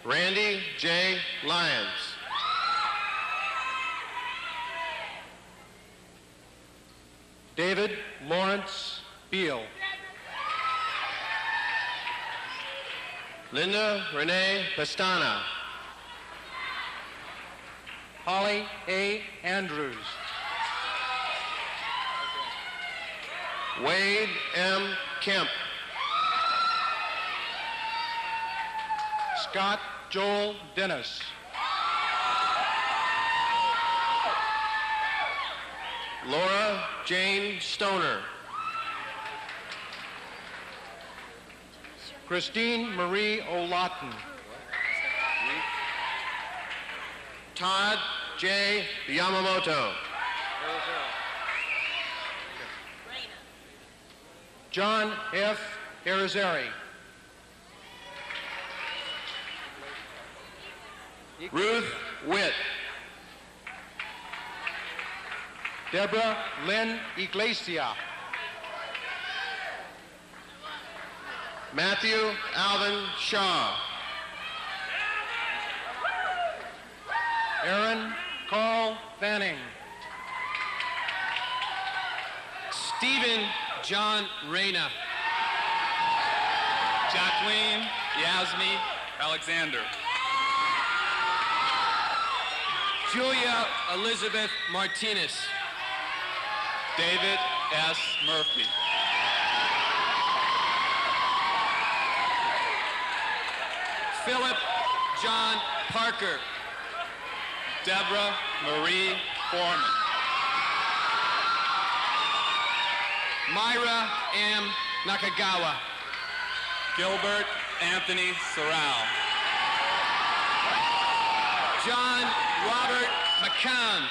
S15: Randy J. Lyons.
S16: David Lawrence Beal.
S15: Linda Renee Pastana.
S16: Holly A. Andrews.
S15: Wade M. Kemp.
S16: Scott Joel Dennis.
S15: Laura Jane Stoner.
S16: Christine Marie O'Lawton.
S15: Todd J. Yamamoto.
S16: John F. Irizarry.
S15: Ruth Witt.
S16: Deborah Lynn Iglesia.
S15: Matthew Alvin Shaw.
S16: Aaron Carl Fanning.
S11: Stephen John Reyna.
S13: Jacqueline Yasmi Alexander.
S11: Julia Elizabeth Martinez.
S13: David S. Murphy.
S11: Philip John Parker.
S13: Deborah Marie Foreman.
S11: Myra M. Nakagawa.
S13: Gilbert Anthony Sorrell.
S11: John Robert McCown.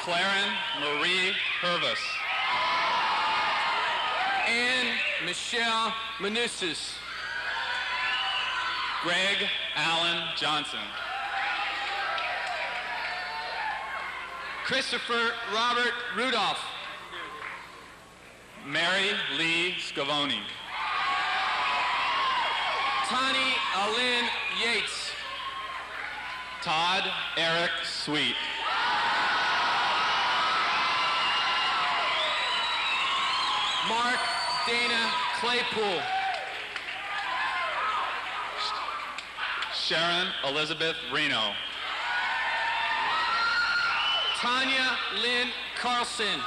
S13: Claren Marie Purvis.
S11: Anne Michelle Manusis.
S13: Greg Allen Johnson.
S11: Christopher Robert Rudolph.
S13: Mary Lee Scavone.
S11: Tani Alyn Yates.
S13: Todd Eric Sweet.
S11: Mark Dana Claypool.
S13: Sharon Elizabeth Reno.
S11: Tanya Lynn Carlson.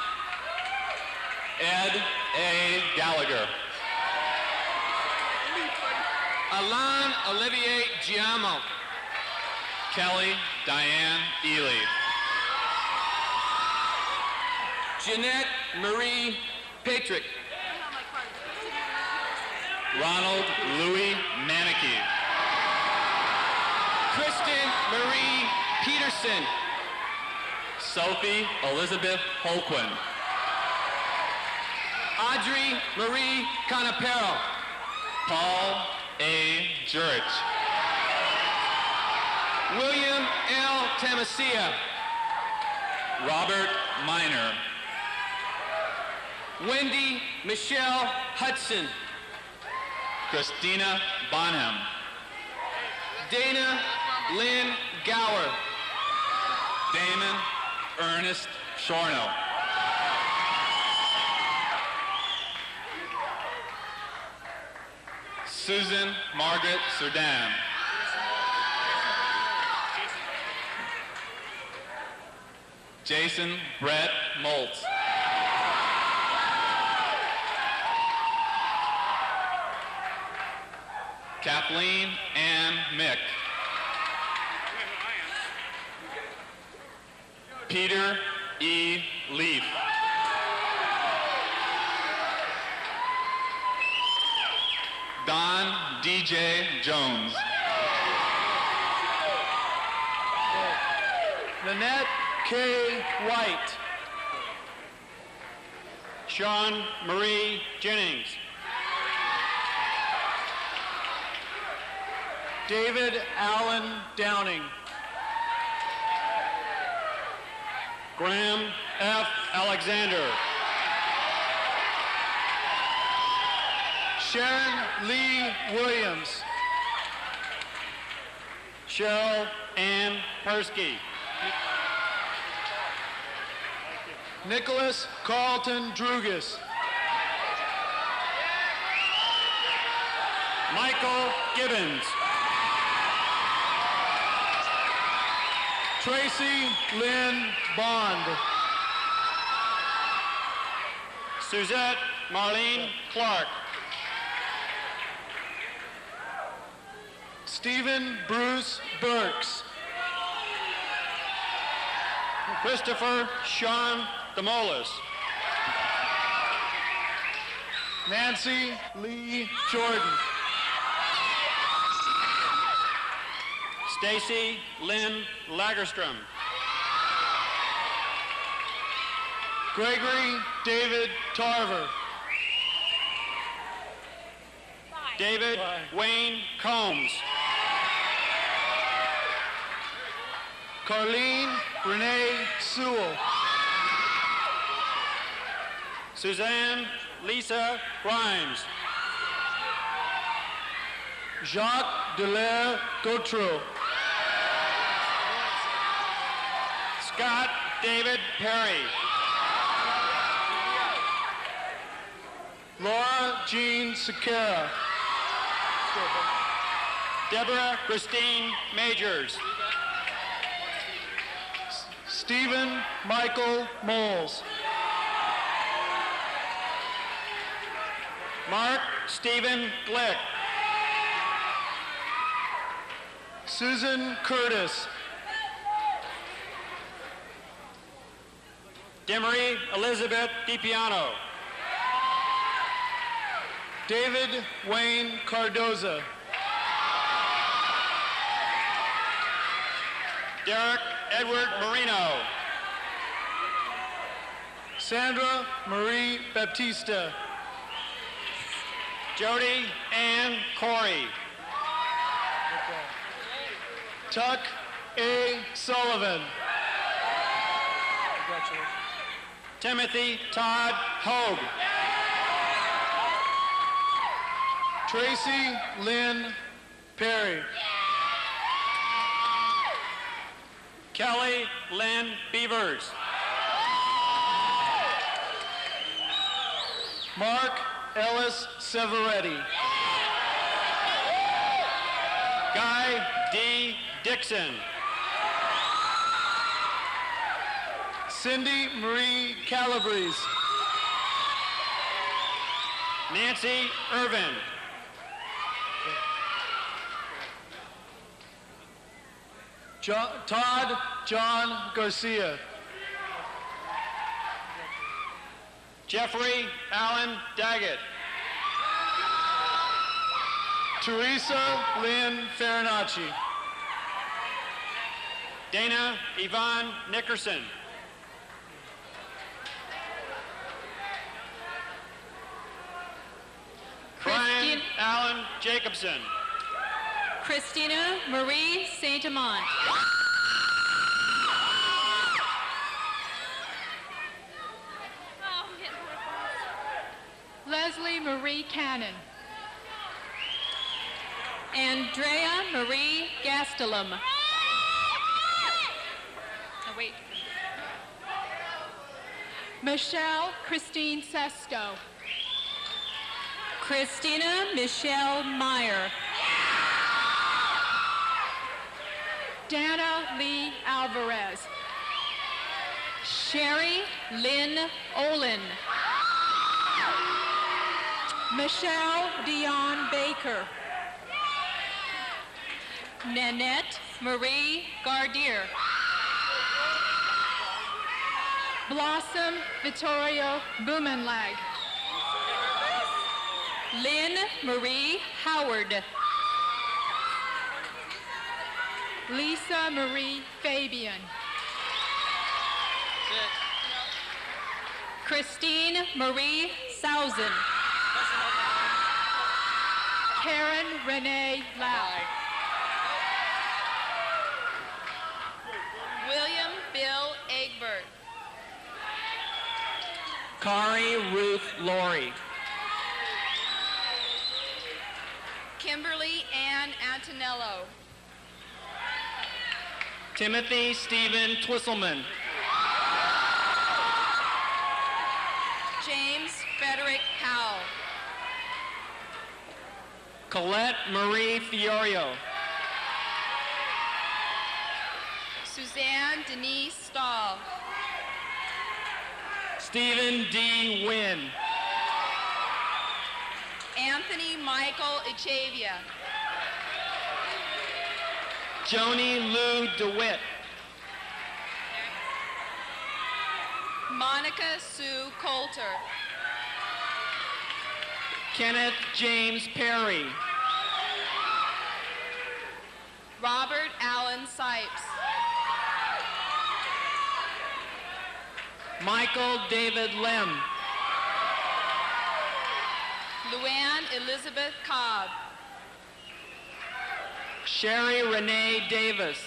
S13: Ed A. Gallagher.
S11: Alan Olivier Giamo.
S13: Kelly Diane Ely.
S11: Jeanette Marie Patrick.
S13: Ronald Louis Manicky.
S11: Kristen Marie Peterson.
S13: Sophie Elizabeth Holquin.
S11: Audrey Marie Canapero.
S13: Paul A. Jurich.
S11: William L. Tamasia.
S13: Robert Miner.
S11: Wendy Michelle Hudson.
S13: Christina Bonham.
S11: Dana Lynn Gower.
S13: Damon Ernest Shorno. Susan Margaret Surdan. Jason Brett Moltz. Kathleen Ann Mick. Peter E. Leaf. Don D.J. Jones.
S10: Lynette K. White. Sean Marie Jennings. David Allen Downing. Graham F. Alexander. Sharon Lee Williams. Cheryl Ann Persky. Nicholas Carlton Drugas. Michael Gibbons. Tracy Lynn Bond. Suzette Marlene Clark. Stephen Bruce Burks. Christopher Sean Demolis. Nancy Lee Jordan. Stacy Lynn Lagerstrom. Gregory David Tarver. David Wayne Combs. Carlene Renee Sewell. Suzanne Lisa Grimes. Jacques Delaire Gautreau. Scott David Perry. Laura Jean Sequeira. Deborah Christine Majors. Stephen Michael Moles. Mark Stephen Glick. Susan Curtis. Demery Elizabeth DiPiano. David Wayne Cardoza. Derek Edward Marino. Sandra Marie Baptista. Jody Ann Corey. Tuck A. Sullivan. Congratulations. Timothy Todd Hogue. Tracy Lynn Perry. Kelly Lynn Beavers. Mark Ellis Severetti. Guy D. Dixon.
S11: Cindy Marie Calabrese.
S10: Nancy Irvin.
S11: Todd John Garcia.
S10: Jeffrey Allen Daggett.
S11: Teresa Lynn Farinacci.
S10: Dana Yvonne Nickerson. Brian Allen Jacobson.
S12: Christina Marie Saint-Amant.
S17: Leslie Marie Cannon.
S12: Andrea Marie Gastelum.
S17: Oh, wait. Michelle Christine Sesto.
S12: Christina Michelle Meyer.
S17: Dana Lee Alvarez.
S12: Sherry Lynn Olin.
S17: Michelle Dion Baker.
S12: Nanette Marie Gardier.
S17: Blossom Vittorio Boomenlag.
S12: Lynn Marie Howard.
S17: Lisa Marie Fabian.
S12: Christine Marie Sausen.
S17: Karen Renee Lau.
S7: William Bill Egbert.
S11: Kari Ruth Laurie.
S7: Kimberly Ann Antonello.
S11: Timothy Stephen Twisselman.
S7: James Frederick Howell.
S11: Colette Marie Fiorio.
S7: Suzanne Denise Stahl.
S11: Stephen D. Wynn.
S7: Anthony Michael Echavia.
S11: Joni Lou DeWitt.
S7: Monica Sue Coulter.
S11: Kenneth James Perry.
S7: Robert Allen Sipes.
S11: Michael David Lem.
S7: Luann Elizabeth Cobb.
S11: Sherry Renee Davis.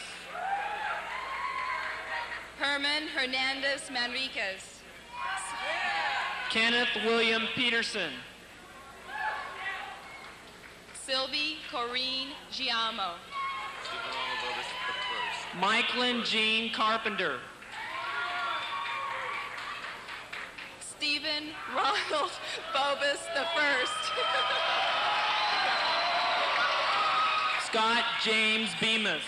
S7: Herman Hernandez Manriquez.
S11: Kenneth William Peterson.
S7: Sylvie Corrine Giamo.
S11: Michaelin Jean Carpenter.
S7: Stephen Ronald Bobus I.
S11: Scott James Bemis.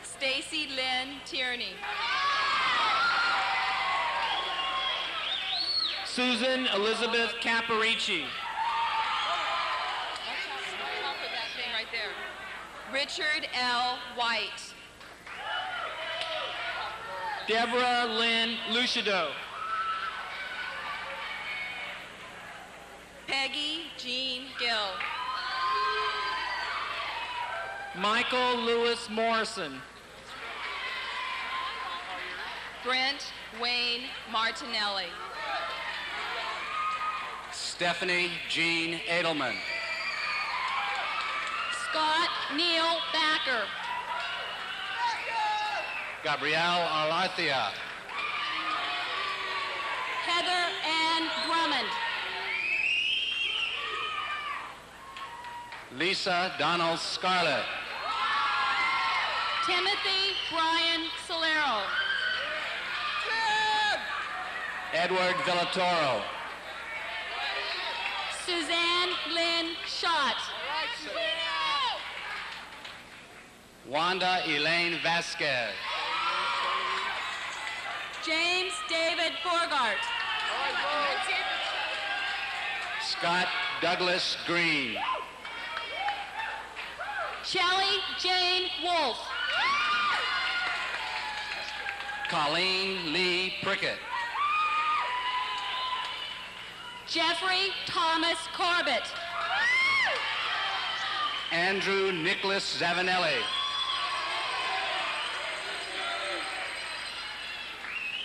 S7: Stacy Lynn Tierney.
S11: Susan Elizabeth Caparici.
S7: Top of that thing right there. Richard L. White.
S11: Deborah Lynn Lucido.
S7: Peggy Jean Gill.
S11: Michael Lewis Morrison.
S7: Brent Wayne Martinelli.
S18: Stephanie Jean Edelman.
S12: Scott Neil Backer.
S18: Gabrielle Alarthia.
S12: Heather Ann Drummond.
S18: Lisa Donald Scarlett.
S12: Timothy Brian Solero.
S18: Edward Villatoro.
S12: Suzanne Lynn Schott.
S19: Wanda Elaine Vasquez.
S12: James David Borgart.
S19: Scott Douglas Green.
S12: Shelley Jane Wolf.
S19: Colleen Lee Prickett.
S12: Jeffrey Thomas Corbett.
S19: Andrew Nicholas Zavanelli.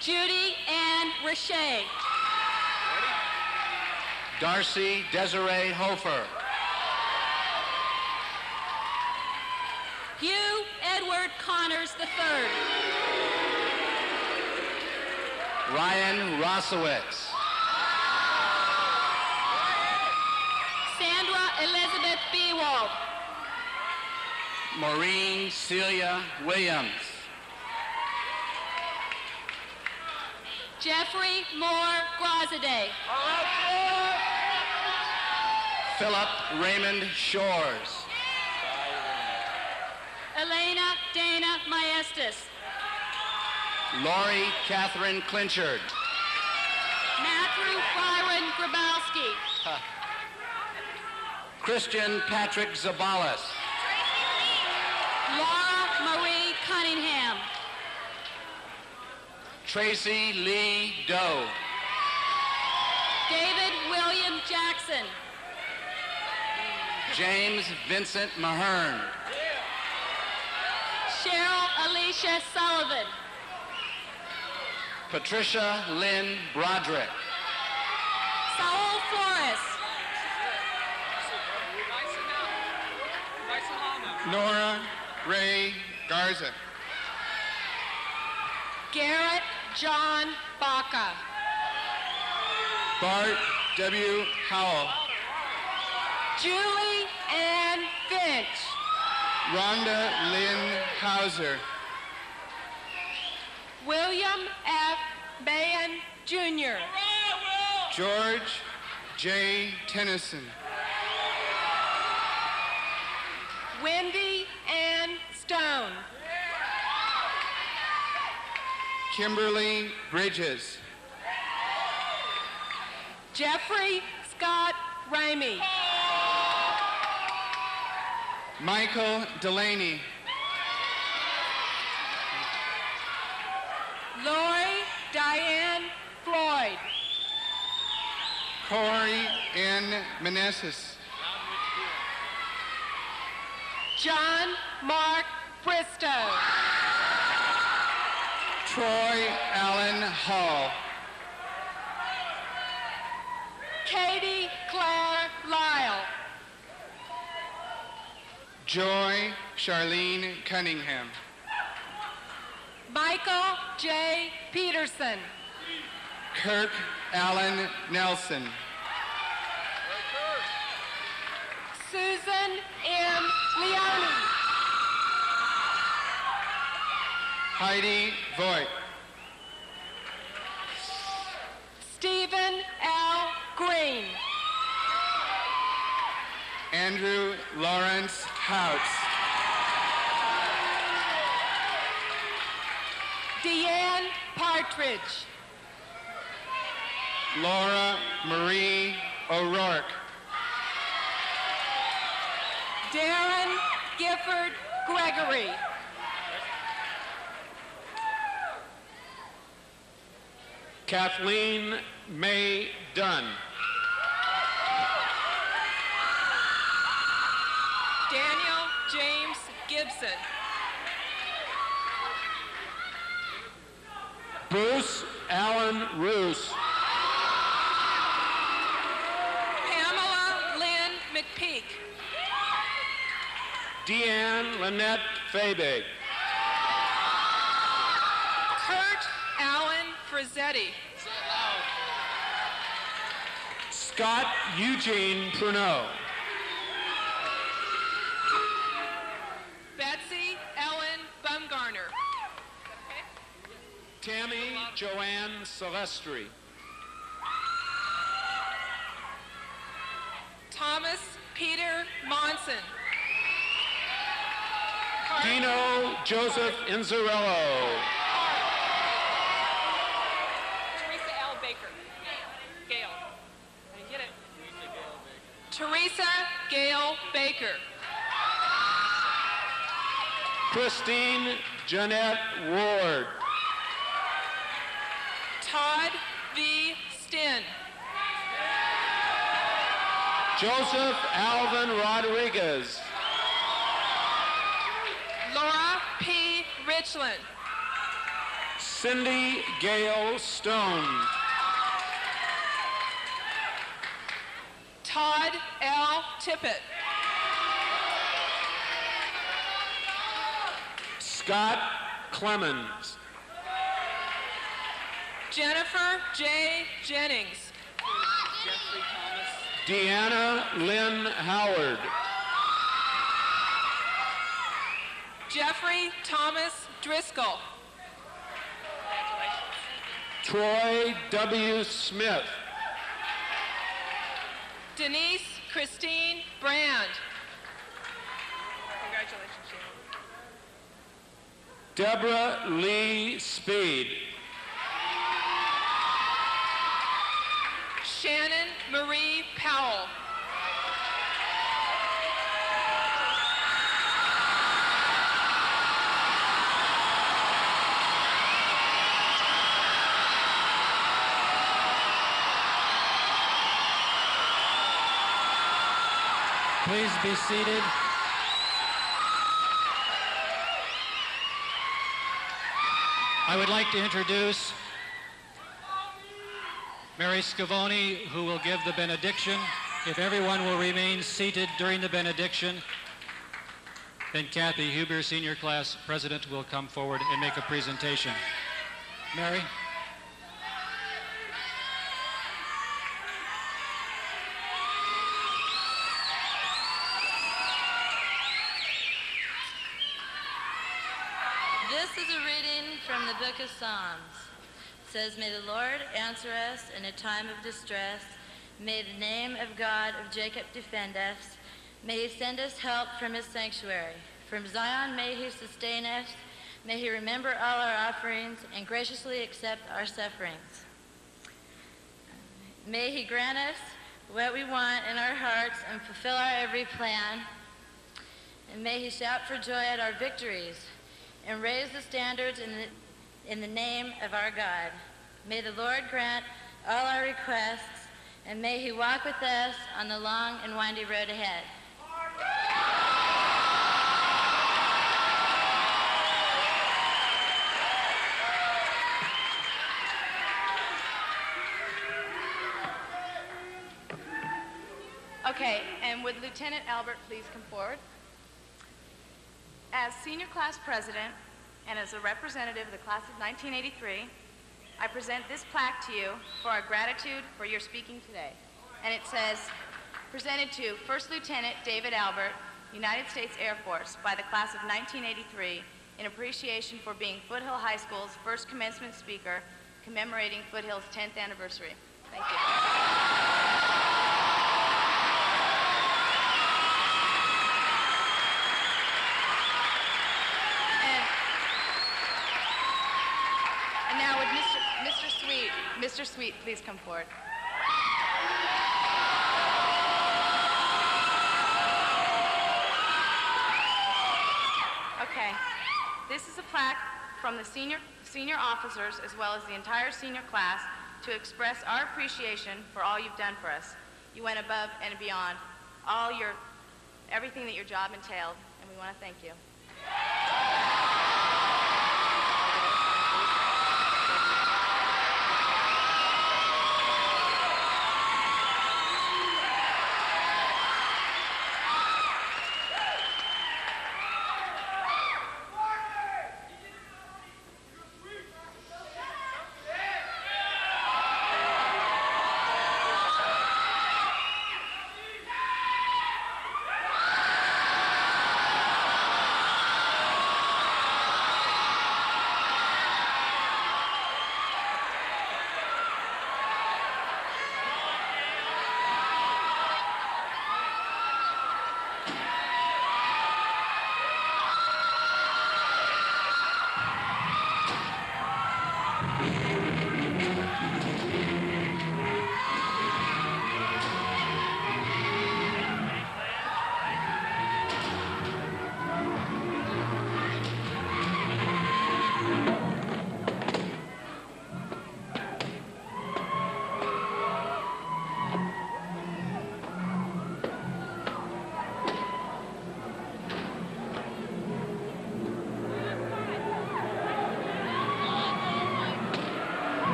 S12: Judy Ann Richey.
S19: Darcy Desiree Hofer.
S12: Hugh Edward Connors III.
S19: Ryan Rossowitz.
S12: Sandra Elizabeth Bewald.
S19: Maureen Celia Williams.
S12: Jeffrey Moore Grozade.
S19: Philip Raymond Shores.
S12: Elena Dana Maestas.
S19: Lori Catherine Clinchard.
S12: Matthew Byron Grabowski.
S19: Christian Patrick Zabalas.
S12: Laura Marie Cunningham.
S19: Tracy Lee Doe.
S12: David William Jackson.
S19: James Vincent Mahern.
S12: Cheryl Alicia Sullivan.
S19: Patricia Lynn Broderick.
S12: Saul Flores.
S6: Nora Ray Garza.
S12: Garrett John Baca.
S6: Bart W. Howell.
S12: Julie Ann Finch.
S6: Rhonda Lynn Hauser.
S12: William F. Bayan Jr.
S6: George J. Tennyson.
S12: Wendy Ann Stone.
S6: Kimberly Bridges.
S12: Jeffrey Scott Ramey.
S6: Michael Delaney.
S12: Lori Diane Floyd.
S6: Corey N. Meneses.
S12: John Mark Bristow.
S6: Troy Allen Hall.
S12: Katie Claire Lyle.
S6: Joy Charlene Cunningham.
S12: Michael J. Peterson.
S6: Kirk Allen Nelson.
S12: Susan M. Leone.
S6: Heidi Voigt.
S12: Stephen L. Green.
S6: Andrew Lawrence Houts.
S12: Deanne Partridge.
S6: Laura Marie O'Rourke.
S12: Darren Gifford Gregory.
S10: Kathleen May Dunn.
S4: Daniel James Gibson.
S10: Bruce Allen Roos.
S4: Pamela Lynn McPeak.
S10: Deanne Lynette Fabig.
S4: Kurt Allen Frizzetti.
S10: Scott Eugene Pruneau.
S4: Betsy Ellen Bumgarner.
S10: Tammy Joanne Silvestri.
S4: Thomas
S12: Peter Monson.
S10: Dino Joseph Inzarello.
S12: Teresa L. Baker. Gail. Did you get it? Teresa Gail Baker.
S10: Christine Jeanette Ward.
S12: Todd V. Stinn.
S10: Joseph Alvin Rodriguez.
S12: Laura P. Richland.
S10: Cindy Gale Stone.
S12: Todd L. Tippett.
S10: Scott Clemens.
S12: Jennifer J. Jennings.
S11: Jeffrey Thomas.
S10: Deanna Lynn Howard.
S12: Jeffrey Thomas Driscoll.
S10: Troy W. Smith.
S12: Denise Christine Brand. Congratulations, Shannon.
S10: Deborah Lee Speed.
S12: Shannon Marie Powell.
S3: Please be seated. I would like to introduce Mary Scavone, who will give the benediction. If everyone will remain seated during the benediction, then Kathy Huber, senior class president, will come forward and make a presentation. Mary?
S19: This is a reading from the book of Psalms. It says, "May the Lord answer us in a time of distress. May the name of God of Jacob defend us. May he send us help from his sanctuary. From Zion may he sustain us. May he remember all our offerings and graciously accept our sufferings. May he grant us what we want in our hearts and fulfill our every plan. And may he shout for joy at our victories and raise the standards in the name of our God. May the Lord grant all our requests, and may he walk with us on the long and windy road ahead."
S20: Okay, and would Lieutenant Albert please come forward? As senior class president and as a representative of the class of 1983, I present this plaque to you for our gratitude for your speaking today. And it says, presented to First Lieutenant David Albert, United States Air Force, by the class of 1983, in appreciation for being Foothill High School's first commencement speaker, commemorating Foothill's 10th anniversary. Thank you. And now would Mr. Sweet, please come forward. Okay, this is a plaque from the senior officers as well as the entire senior class to express our appreciation for all you've done for us. You went above and beyond everything that your job entailed, and we want to thank you.